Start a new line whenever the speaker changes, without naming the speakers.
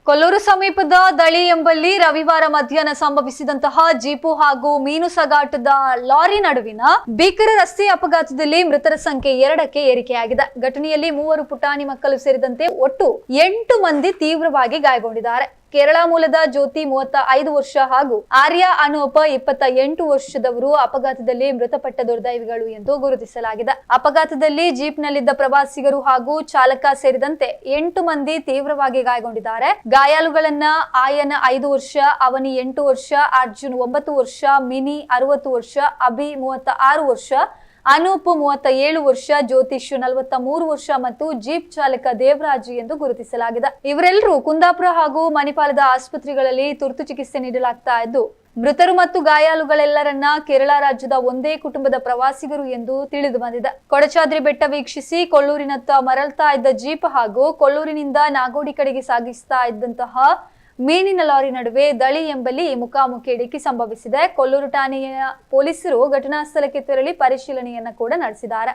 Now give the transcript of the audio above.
ಕೊಲ್ಲೂರು ಸಮೀಪದ ದಳಿ ಎಂಬಲ್ಲಿ ರವಿವಾರ ಮಧ್ಯಾಹ್ನ ಸಂಭವಿಸಿದಂತಹ ಜೀಪು ಹಾಗೂ ಮೀನು ಸಾಗಾಟದ ಲಾರಿ ನಡುವಿನ ಭೀಕರ ರಸ್ತೆ ಅಪಘಾತದಲ್ಲಿ ಮೃತರ ಸಂಖ್ಯೆ 2ಕ್ಕೆ ಏರಿಕೆಯಾಗಿದೆ. ಘಟನೆಯಲ್ಲಿ 3 ಪುಟಾಣಿ ಮಕ್ಕಳು ಸೇರಿದಂತೆ ಒಟ್ಟು 8 ಮಂದಿ ತೀವ್ರವಾಗಿ ಗಾಯಗೊಂಡಿದ್ದಾರೆ. ಕೇರಳ ಮೂಲದ ಜ್ಯೋತಿ 35 ವರ್ಷ ಹಾಗೂ ಆರ್ಯ ಅನೂಪ 28 ವರ್ಷದವರು ಅಪಘಾತದಲ್ಲಿ ಮೃತಪಟ್ಟ ದುರ್ದೈವಿಗಳು ಎಂದು ಗುರುತಿಸಲಾಗಿದೆ. ಅಪಘಾತದಲ್ಲಿ ಜೀಪ್ನಲ್ಲಿದ್ದ ಪ್ರವಾಸಿಗರು ಹಾಗೂ ಚಾಲಕ ಸೇರಿದಂತೆ 8 ಮಂದಿ ತೀವ್ರವಾಗಿ ಗಾಯಗೊಂಡಿದ್ದಾರೆ. ಗಾಯಾಳುಗಳನ್ನ ಆಯನ 5 ವರ್ಷ, ಅವನಿ 8 ವರ್ಷ, ಅರ್ಜುನ್ 9 ವರ್ಷ, ಮಿನಿ 60 ವರ್ಷ, ಅಭಿ 36 ವರ್ಷ, ಅನೂಪ್ 37 ವರ್ಷ, ಜ್ಯೋತಿಷ್ 43 ವರ್ಷ ಮತ್ತು ಜೀಪ್ ಚಾಲಕ ದೇವರಾಜ್ ಎಂದು ಗುರುತಿಸಲಾಗಿದೆ. ಇವರೆಲ್ಲರೂ ಕುಂದಾಪುರ ಹಾಗೂ ಮಣಿಪಾಲದ ಆಸ್ಪತ್ರೆಗಳಲ್ಲಿ ತುರ್ತು ಚಿಕಿತ್ಸೆ ನೀಡಲಾಗ್ತಾ ಇದ್ದು, ಮೃತರು ಮತ್ತು ಗಾಯಾಳುಗಳೆಲ್ಲರನ್ನ ಕೇರಳ ರಾಜ್ಯದ ಒಂದೇ ಕುಟುಂಬದ ಪ್ರವಾಸಿಗರು ಎಂದು ತಿಳಿದು ಬಂದಿದೆ. ಕೊಡಚಾದ್ರಿ ಬೆಟ್ಟ ವೀಕ್ಷಿಸಿ ಕೊಲ್ಲೂರಿನತ್ತ ಮರಳ್ತಾ ಇದ್ದ ಜೀಪ್ ಹಾಗೂ ಕೊಲ್ಲೂರಿನಿಂದ ನಾಗೋಡಿ ಕಡೆಗೆ ಸಾಗಿಸ್ತಾ ಇದ್ದಂತಹ ಮೀನಿನ ಲಾರಿ ನಡುವೆ ದಳಿ ಎಂಬಲ್ಲಿ ಮುಖಾಮುಖಿ ಡಿಕ್ಕಿ ಸಂಭವಿಸಿದೆ. ಕೊಲ್ಲೂರು ಠಾಣೆಯ ಪೊಲೀಸರು ಘಟನಾ ಸ್ಥಳಕ್ಕೆ ತೆರಳಿ ಪರಿಶೀಲನೆಯನ್ನ ಕೂಡ ನಡೆಸಿದ್ದಾರೆ.